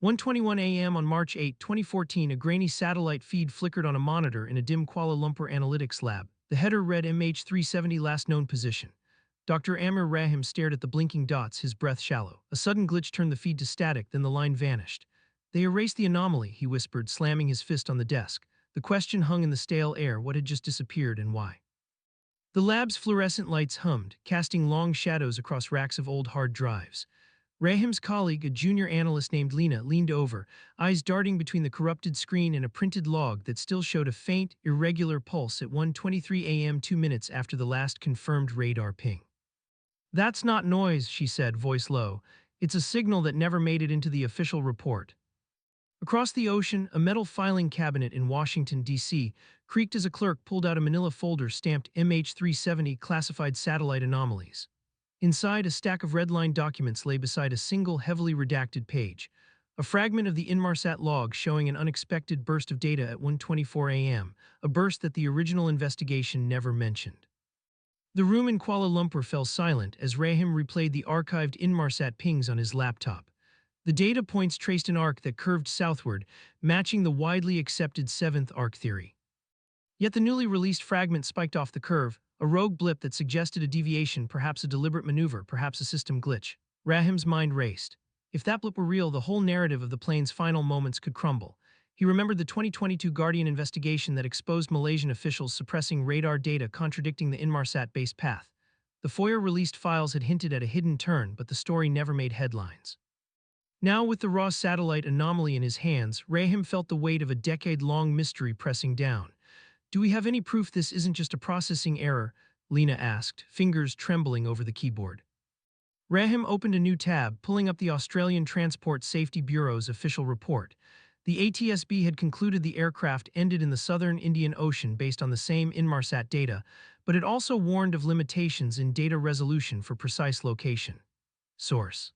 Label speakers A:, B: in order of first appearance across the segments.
A: 1:21 a.m. on March 8, 2014, a grainy satellite feed flickered on a monitor in a dim Kuala Lumpur analytics lab. The header read MH370 last known position. Dr. Amir Rahim stared at the blinking dots, his breath shallow. A sudden glitch turned the feed to static, then the line vanished. They erased the anomaly, he whispered, slamming his fist on the desk. The question hung in the stale air: what had just disappeared and why? The lab's fluorescent lights hummed, casting long shadows across racks of old hard drives. Rahim's colleague, a junior analyst named Lena, leaned over, eyes darting between the corrupted screen and a printed log that still showed a faint, irregular pulse at 1:23 a.m. 2 minutes after the last confirmed radar ping. "That's not noise," she said, voice low. "It's a signal that never made it into the official report." Across the ocean, a metal filing cabinet in Washington, D.C., creaked as a clerk pulled out a manila folder stamped MH370 classified satellite anomalies. Inside, a stack of red-lined documents lay beside a single, heavily redacted page, a fragment of the Inmarsat log showing an unexpected burst of data at 1:24 a.m., a burst that the original investigation never mentioned. The room in Kuala Lumpur fell silent as Rahim replayed the archived Inmarsat pings on his laptop. The data points traced an arc that curved southward, matching the widely accepted seventh arc theory. Yet the newly released fragment spiked off the curve, a rogue blip that suggested a deviation, perhaps a deliberate maneuver, perhaps a system glitch. Rahim's mind raced. If that blip were real, the whole narrative of the plane's final moments could crumble. He remembered the 2022 Guardian investigation that exposed Malaysian officials suppressing radar data contradicting the Inmarsat-based path. The FOIA-released files had hinted at a hidden turn, but the story never made headlines. Now, with the raw satellite anomaly in his hands, Rahim felt the weight of a decade-long mystery pressing down. "Do we have any proof this isn't just a processing error?" Lena asked, fingers trembling over the keyboard. Rahim opened a new tab, pulling up the Australian Transport Safety Bureau's official report. The ATSB had concluded the aircraft ended in the southern Indian Ocean based on the same Inmarsat data, but it also warned of limitations in data resolution for precise location. Source: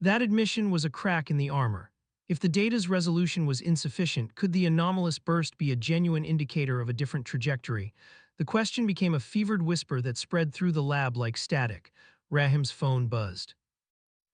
A: that admission was a crack in the armor. If the data's resolution was insufficient, could the anomalous burst be a genuine indicator of a different trajectory? The question became a fevered whisper that spread through the lab like static. Rahim's phone buzzed.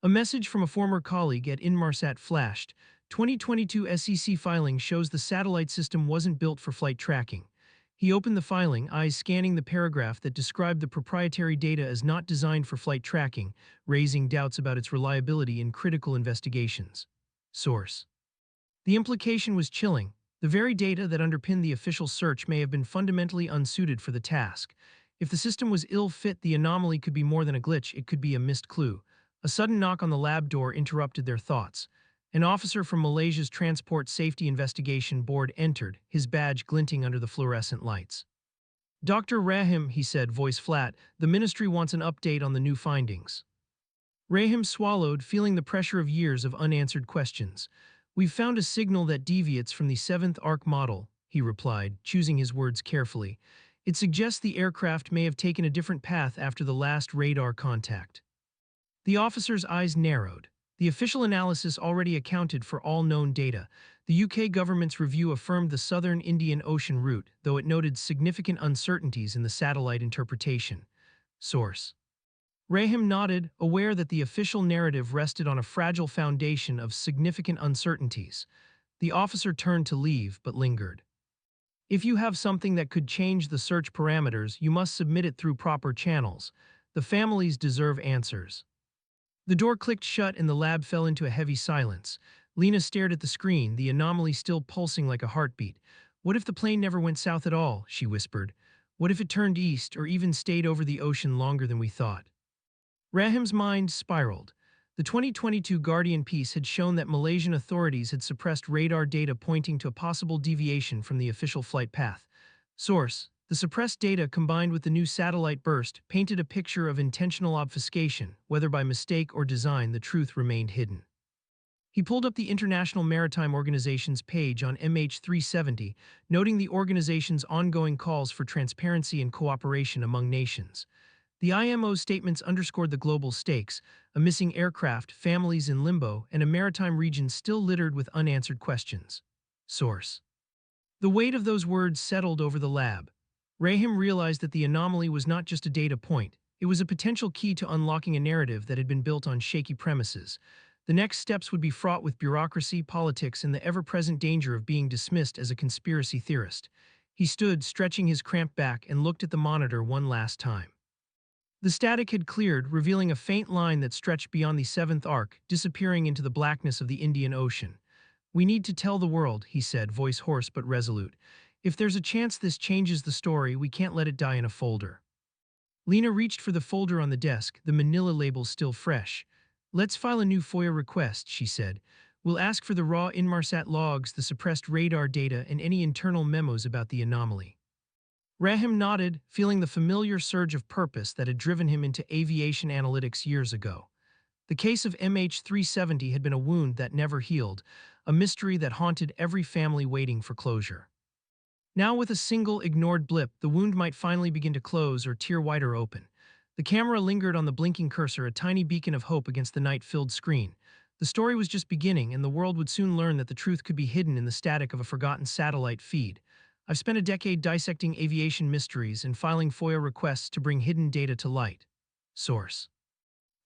A: A message from a former colleague at Inmarsat flashed. 2022 SEC filing shows the satellite system wasn't built for flight tracking. He opened the filing, eyes scanning the paragraph that described the proprietary data as not designed for flight tracking, raising doubts about its reliability in critical investigations. Source: the implication was chilling. The very data that underpinned the official search may have been fundamentally unsuited for the task. If the system was ill-fit, the anomaly could be more than a glitch, it could be a missed clue. A sudden knock on the lab door interrupted their thoughts. An officer from Malaysia's Transport Safety Investigation Board entered, his badge glinting under the fluorescent lights. "Dr. Rahim," he said, voice flat, "the ministry wants an update on the new findings." Rahim swallowed, feeling the pressure of years of unanswered questions. "We've found a signal that deviates from the seventh arc model," he replied, choosing his words carefully. "It suggests the aircraft may have taken a different path after the last radar contact." The officer's eyes narrowed. The official analysis already accounted for all known data. The UK government's review affirmed the southern Indian Ocean route, though it noted significant uncertainties in the satellite interpretation. Source: Rahim nodded, aware that the official narrative rested on a fragile foundation of significant uncertainties. The officer turned to leave, but lingered. "If you have something that could change the search parameters, you must submit it through proper channels. The families deserve answers." The door clicked shut and the lab fell into a heavy silence. Lena stared at the screen, the anomaly still pulsing like a heartbeat. "What if the plane never went south at all?" she whispered. "What if it turned east or even stayed over the ocean longer than we thought?" Rahim's mind spiraled. The 2022 Guardian piece had shown that Malaysian authorities had suppressed radar data pointing to a possible deviation from the official flight path. Source: the suppressed data combined with the new satellite burst painted a picture of intentional obfuscation. Whether by mistake or design, the truth remained hidden. He pulled up the International Maritime Organization's page on MH370, noting the organization's ongoing calls for transparency and cooperation among nations. The IMO's statements underscored the global stakes: a missing aircraft, families in limbo, and a maritime region still littered with unanswered questions. Source: the weight of those words settled over the lab. Rahim realized that the anomaly was not just a data point, it was a potential key to unlocking a narrative that had been built on shaky premises. The next steps would be fraught with bureaucracy, politics, and the ever-present danger of being dismissed as a conspiracy theorist. He stood, stretching his cramped back, and looked at the monitor one last time. The static had cleared, revealing a faint line that stretched beyond the seventh arc, disappearing into the blackness of the Indian Ocean. "We need to tell the world," he said, voice hoarse but resolute. "If there's a chance this changes the story, we can't let it die in a folder." Lena reached for the folder on the desk, the manila label still fresh. "Let's file a new FOIA request," she said. "We'll ask for the raw Inmarsat logs, the suppressed radar data, and any internal memos about the anomaly." Rahim nodded, feeling the familiar surge of purpose that had driven him into aviation analytics years ago. The case of MH370 had been a wound that never healed, a mystery that haunted every family waiting for closure. Now, with a single ignored blip, the wound might finally begin to close or tear wider open. The camera lingered on the blinking cursor, a tiny beacon of hope against the night-filled screen. The story was just beginning, and the world would soon learn that the truth could be hidden in the static of a forgotten satellite feed. "I've spent a decade dissecting aviation mysteries and filing FOIA requests to bring hidden data to light." Source: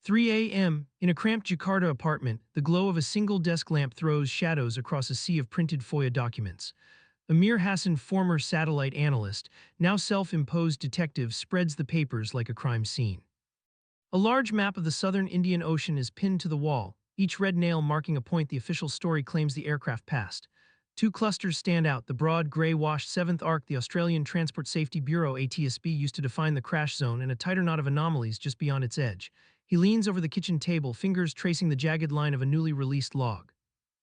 A: 3 a.m. In a cramped Jakarta apartment, the glow of a single desk lamp throws shadows across a sea of printed FOIA documents. Amir Hassan, former satellite analyst, now self-imposed detective, spreads the papers like a crime scene. A large map of the southern Indian Ocean is pinned to the wall, each red nail marking a point the official story claims the aircraft passed. Two clusters stand out: the broad, grey-washed seventh arc the Australian Transport Safety Bureau (ATSB) used to define the crash zone, and a tighter knot of anomalies just beyond its edge. He leans over the kitchen table, fingers tracing the jagged line of a newly released log.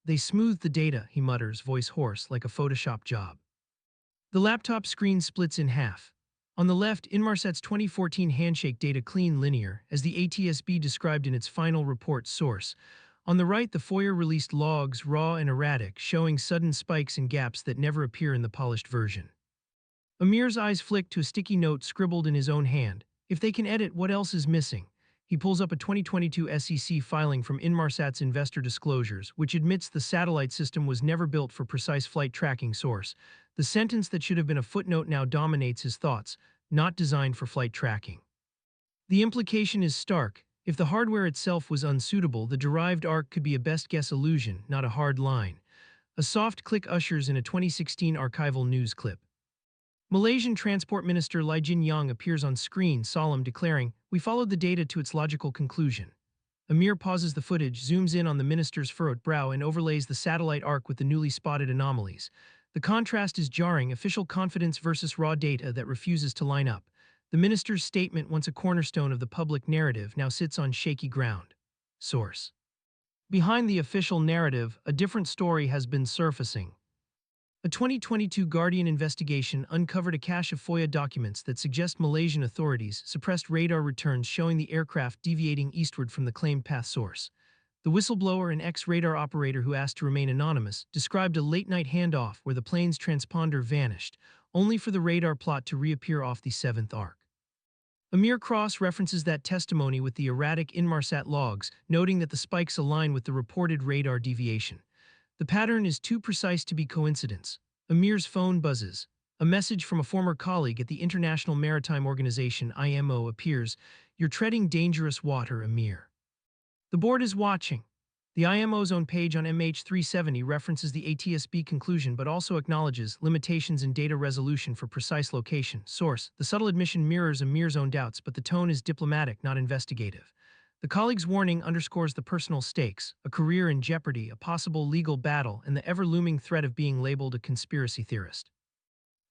A: "They smoothed the data," he mutters, voice hoarse, like a Photoshop job. The laptop screen splits in half. On the left, Inmarsat's 2014 handshake data, clean, linear, as the ATSB described in its final report. Source: on the right, the FOIA released logs, raw and erratic, showing sudden spikes and gaps that never appear in the polished version. Amir's eyes flick to a sticky note scribbled in his own hand. "If they can edit, what else is missing?" He pulls up a 2022 SEC filing from Inmarsat's investor disclosures, which admits the satellite system was never built for precise flight tracking. Source: the sentence that should have been a footnote now dominates his thoughts: "not designed for flight tracking." The implication is stark. If the hardware itself was unsuitable, the derived arc could be a best-guess illusion, not a hard line. A soft click ushers in a 2016 archival news clip. Malaysian Transport Minister Lee Jin Yang appears on screen, solemn, declaring, "We followed the data to its logical conclusion." Amir pauses the footage, zooms in on the minister's furrowed brow, and overlays the satellite arc with the newly spotted anomalies. The contrast is jarring: official confidence versus raw data that refuses to line up. The minister's statement, once a cornerstone of the public narrative, now sits on shaky ground. Source: behind the official narrative, a different story has been surfacing. A 2022 Guardian investigation uncovered a cache of FOIA documents that suggest Malaysian authorities suppressed radar returns showing the aircraft deviating eastward from the claimed path. Source: the whistleblower, an ex-radar operator who asked to remain anonymous, described a late-night handoff where the plane's transponder vanished, only for the radar plot to reappear off the seventh arc. Amir Cross references that testimony with the erratic Inmarsat logs, noting that the spikes align with the reported radar deviation. The pattern is too precise to be coincidence. Amir's phone buzzes. A message from a former colleague at the International Maritime Organization (IMO) appears. "You're treading dangerous water, Amir." The board is watching. The IMO's own page on MH370 references the ATSB conclusion but also acknowledges limitations in data resolution for precise location. Source: the subtle admission mirrors Amir's own doubts, but the tone is diplomatic, not investigative. The colleague's warning underscores the personal stakes: a career in jeopardy, a possible legal battle, and the ever-looming threat of being labeled a conspiracy theorist.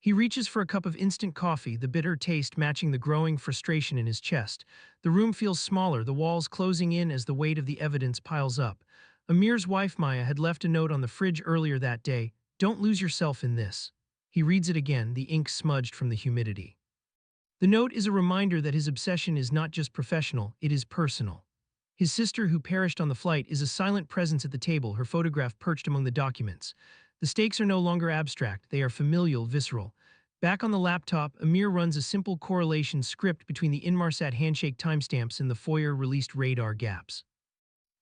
A: He reaches for a cup of instant coffee, the bitter taste matching the growing frustration in his chest. The room feels smaller, the walls closing in as the weight of the evidence piles up. Amir's wife Maya had left a note on the fridge earlier that day: "Don't lose yourself in this." He reads it again, the ink smudged from the humidity. The note is a reminder that his obsession is not just professional, it is personal. His sister, who perished on the flight, is a silent presence at the table, her photograph perched among the documents. The stakes are no longer abstract, they are familial, visceral. Back on the laptop, Amir runs a simple correlation script between the Inmarsat handshake timestamps and the FOIA-released radar gaps.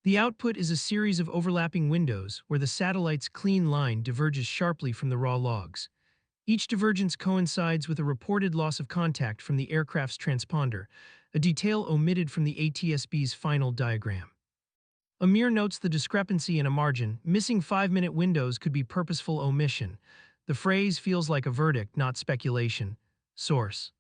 A: The output is a series of overlapping windows where the satellite's clean line diverges sharply from the raw logs. Each divergence coincides with a reported loss of contact from the aircraft's transponder, a detail omitted from the ATSB's final diagram. Amir notes the discrepancy in a margin. Missing 5-minute windows could be purposeful omission. The phrase feels like a verdict, not speculation. Source.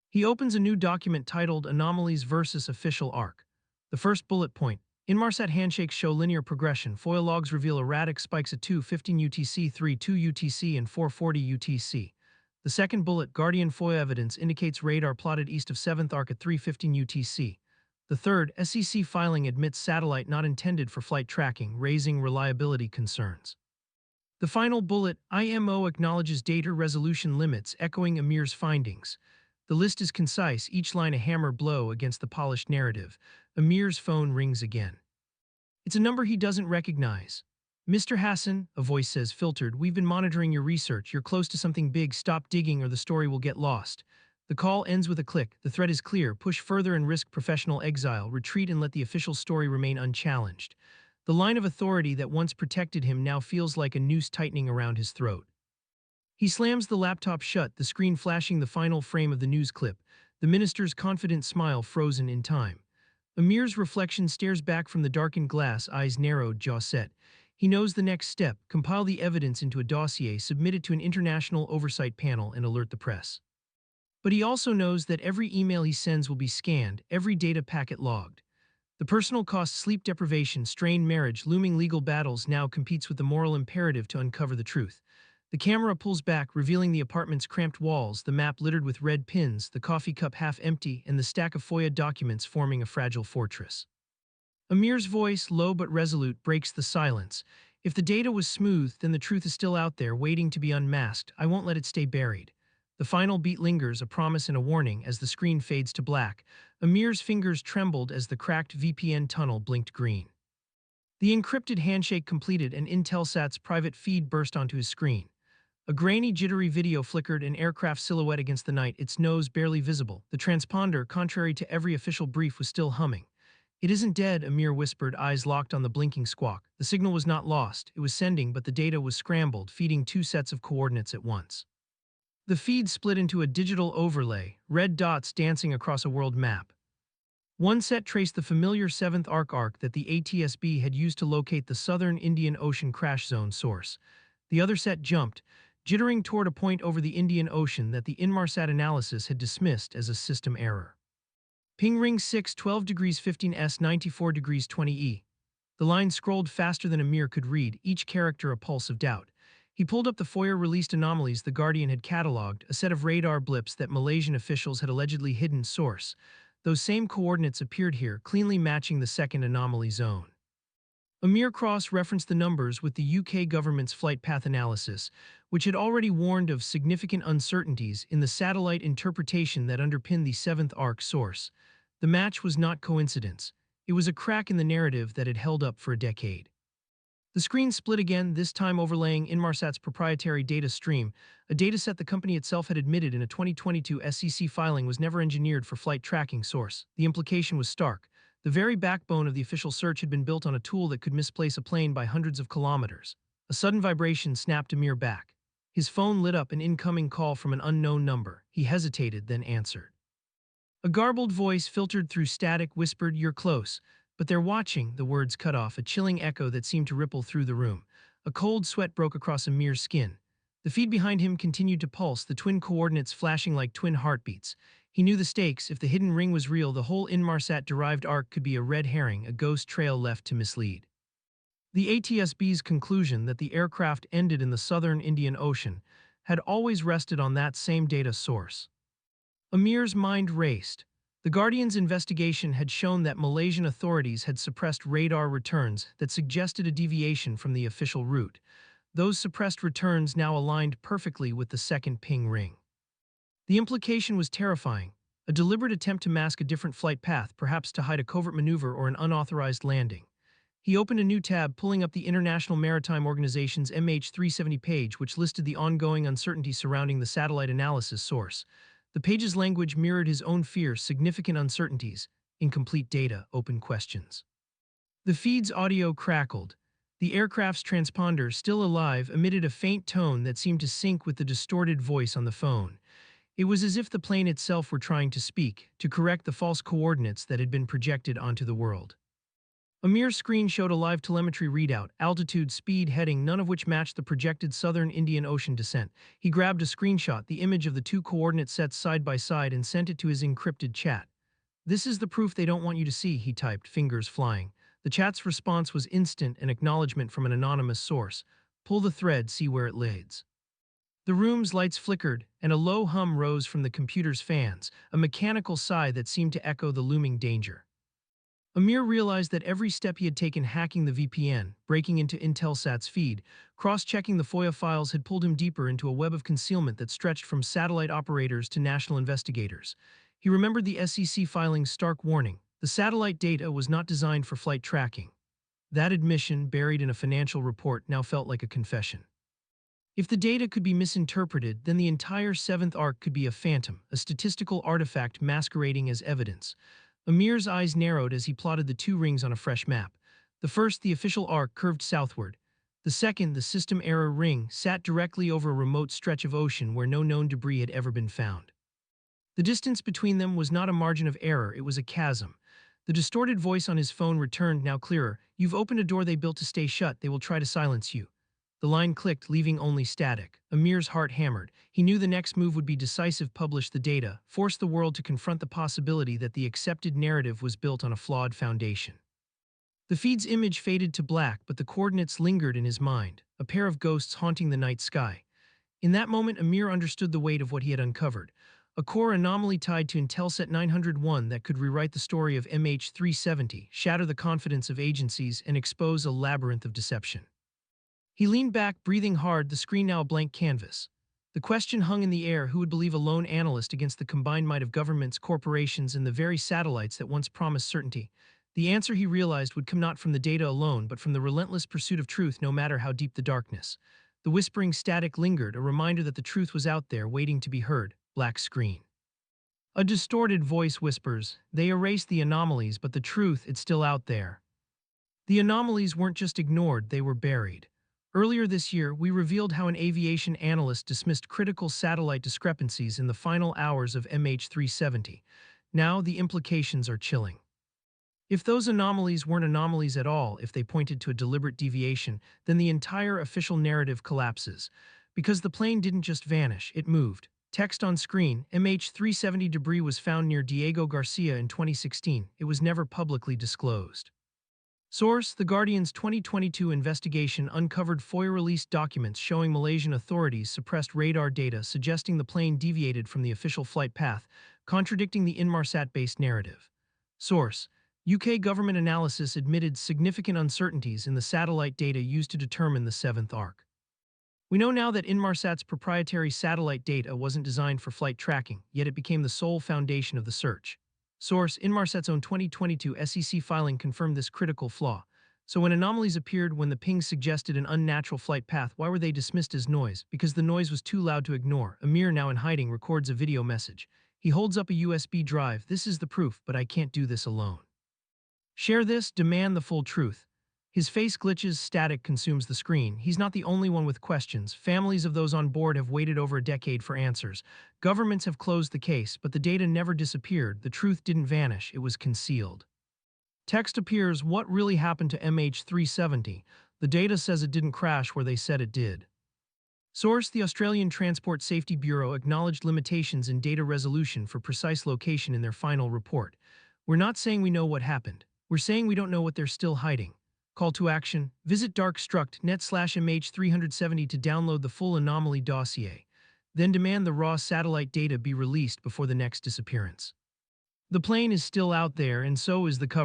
A: He opens a new document titled Anomalies versus Official Arc. The first bullet point. Inmarsat handshakes show linear progression. FOIA logs reveal erratic spikes at 2:15 UTC, 3:2 UTC, and 4:40 UTC. The second bullet, Guardian FOIA evidence indicates radar plotted east of 7th arc at 3:15 UTC. The third, SEC filing admits satellite not intended for flight tracking, raising reliability concerns. The final bullet, IMO acknowledges data resolution limits, echoing Amir's findings. The list is concise, each line a hammer blow against the polished narrative. Amir's phone rings again. It's a number he doesn't recognize. Mr. Hassan, a voice says, filtered, we've been monitoring your research. You're close to something big. Stop digging or the story will get lost. The call ends with a click. The threat is clear. Push further and risk professional exile. Retreat and let the official story remain unchallenged. The line of authority that once protected him now feels like a noose tightening around his throat. He slams the laptop shut, the screen flashing the final frame of the news clip, the minister's confident smile frozen in time. Amir's reflection stares back from the darkened glass, eyes narrowed, jaw set. He knows the next step, compile the evidence into a dossier, submit it to an international oversight panel, and alert the press. But he also knows that every email he sends will be scanned, every data packet logged. The personal cost, sleep deprivation, strained marriage, looming legal battles now competes with the moral imperative to uncover the truth. The camera pulls back, revealing the apartment's cramped walls, the map littered with red pins, the coffee cup half empty, and the stack of FOIA documents forming a fragile fortress. Amir's voice, low but resolute, breaks the silence. If the data was smooth, then the truth is still out there, waiting to be unmasked. I won't let it stay buried. The final beat lingers, a promise and a warning, as the screen fades to black. Amir's fingers trembled as the cracked VPN tunnel blinked green. The encrypted handshake completed, and Intelsat's private feed burst onto his screen. A grainy, jittery video flickered, an aircraft silhouette against the night, its nose barely visible. The transponder, contrary to every official brief, was still humming. It isn't dead, Amir whispered, eyes locked on the blinking squawk. The signal was not lost. It was sending, but the data was scrambled, feeding two sets of coordinates at once. The feed split into a digital overlay, red dots dancing across a world map. One set traced the familiar 7th arc that the ATSB had used to locate the southern Indian Ocean crash zone source. The other set jumped, jittering toward a point over the Indian Ocean that the Inmarsat analysis had dismissed as a system error. Ping ring 6, 12 degrees 15s, 94 degrees 20e. The line scrolled faster than Amir could read, each character a pulse of doubt. He pulled up the FOIA-released anomalies the Guardian had catalogued, a set of radar blips that Malaysian officials had allegedly hidden. Source. Those same coordinates appeared here, cleanly matching the second anomaly zone. Amir cross-referenced the numbers with the UK government's flight path analysis, which had already warned of significant uncertainties in the satellite interpretation that underpinned the 7th arc source. The match was not coincidence. It was a crack in the narrative that had held up for a decade. The screen split again, this time overlaying Inmarsat's proprietary data stream, a dataset the company itself had admitted in a 2022 SEC filing was never engineered for flight tracking. Source. The implication was stark. The very backbone of the official search had been built on a tool that could misplace a plane by hundreds of kilometers. A sudden vibration snapped Amir back. His phone lit up, an incoming call from an unknown number. He hesitated, then answered. A garbled voice filtered through static whispered, "You're close, but they're watching." The words cut off, a chilling echo that seemed to ripple through the room. A cold sweat broke across Amir's skin. The feed behind him continued to pulse, the twin coordinates flashing like twin heartbeats. He knew the stakes. If the hidden ring was real, the whole Inmarsat-derived arc could be a red herring, a ghost trail left to mislead. The ATSB's conclusion that the aircraft ended in the southern Indian Ocean had always rested on that same data source. Amir's mind raced. The Guardian's investigation had shown that Malaysian authorities had suppressed radar returns that suggested a deviation from the official route. Those suppressed returns now aligned perfectly with the second ping ring. The implication was terrifying, a deliberate attempt to mask a different flight path, perhaps to hide a covert maneuver or an unauthorized landing. He opened a new tab, pulling up the International Maritime Organization's MH370 page, which listed the ongoing uncertainty surrounding the satellite analysis source. The page's language mirrored his own fears: significant uncertainties, incomplete data, open questions. The feed's audio crackled. The aircraft's transponder, still alive, emitted a faint tone that seemed to sync with the distorted voice on the phone. It was as if the plane itself were trying to speak, to correct the false coordinates that had been projected onto the world. A mere screen showed a live telemetry readout, altitude, speed, heading, none of which matched the projected southern Indian Ocean descent. He grabbed a screenshot, the image of the two coordinate sets side by side, and sent it to his encrypted chat. "This is the proof they don't want you to see," he typed, fingers flying. The chat's response was instant, an acknowledgement from an anonymous source. "Pull the thread, see where it leads." The room's lights flickered, and a low hum rose from the computer's fans, a mechanical sigh that seemed to echo the looming danger. Amir realized that every step he had taken hacking the VPN, breaking into Intelsat's feed, cross-checking the FOIA files had pulled him deeper into a web of concealment that stretched from satellite operators to national investigators. He remembered the SEC filing's stark warning: the satellite data was not designed for flight tracking. That admission, buried in a financial report, now felt like a confession. If the data could be misinterpreted, then the entire seventh arc could be a phantom, a statistical artifact masquerading as evidence. Amir's eyes narrowed as he plotted the two rings on a fresh map. The first, the official arc, curved southward. The second, the system error ring, sat directly over a remote stretch of ocean where no known debris had ever been found. The distance between them was not a margin of error, it was a chasm. The distorted voice on his phone returned, now clearer. "You've opened a door they built to stay shut, they will try to silence you." The line clicked, leaving only static. Amir's heart hammered. He knew the next move would be decisive: publish the data, force the world to confront the possibility that the accepted narrative was built on a flawed foundation. The feed's image faded to black, but the coordinates lingered in his mind, a pair of ghosts haunting the night sky. In that moment, Amir understood the weight of what he had uncovered. A core anomaly tied to Intelsat 901 that could rewrite the story of MH370, shatter the confidence of agencies, and expose a labyrinth of deception. He leaned back, breathing hard, the screen now a blank canvas. The question hung in the air: who would believe a lone analyst against the combined might of governments, corporations, and the very satellites that once promised certainty? The answer, he realized, would come not from the data alone, but from the relentless pursuit of truth, no matter how deep the darkness. The whispering static lingered, a reminder that the truth was out there, waiting to be heard. Black screen. A distorted voice whispers, "They erased the anomalies, but the truth, it's still out there." The anomalies weren't just ignored, they were buried. Earlier this year, we revealed how an aviation analyst dismissed critical satellite discrepancies in the final hours of MH370. Now, the implications are chilling. If those anomalies weren't anomalies at all, if they pointed to a deliberate deviation, then the entire official narrative collapses. Because the plane didn't just vanish, it moved. Text on screen: MH370 debris was found near Diego Garcia in 2016. It was never publicly disclosed. Source: The Guardian's 2022 investigation uncovered FOIA-released documents showing Malaysian authorities suppressed radar data suggesting the plane deviated from the official flight path, contradicting the Inmarsat-based narrative. Source: UK government analysis admitted significant uncertainties in the satellite data used to determine the seventh arc. We know now that Inmarsat's proprietary satellite data wasn't designed for flight tracking, yet it became the sole foundation of the search. Source: Inmarsat's own 2022 SEC filing confirmed this critical flaw. So when anomalies appeared, when the pings suggested an unnatural flight path, why were they dismissed as noise? Because the noise was too loud to ignore. Amir, now in hiding, records a video message. He holds up a USB drive. "This is the proof, but I can't do this alone. Share this, demand the full truth." His face glitches, static consumes the screen. He's not the only one with questions. Families of those on board have waited over a decade for answers. Governments have closed the case, but the data never disappeared. The truth didn't vanish, it was concealed. Text appears: "What really happened to MH370? The data says it didn't crash where they said it did." Source: The Australian Transport Safety Bureau acknowledged limitations in data resolution for precise location in their final report. "We're not saying we know what happened. We're saying we don't know what they're still hiding." Call to action: visit darkstruct.net/MH370 to download the full anomaly dossier. Then demand the raw satellite data be released before the next disappearance. The plane is still out there, and so is the cover.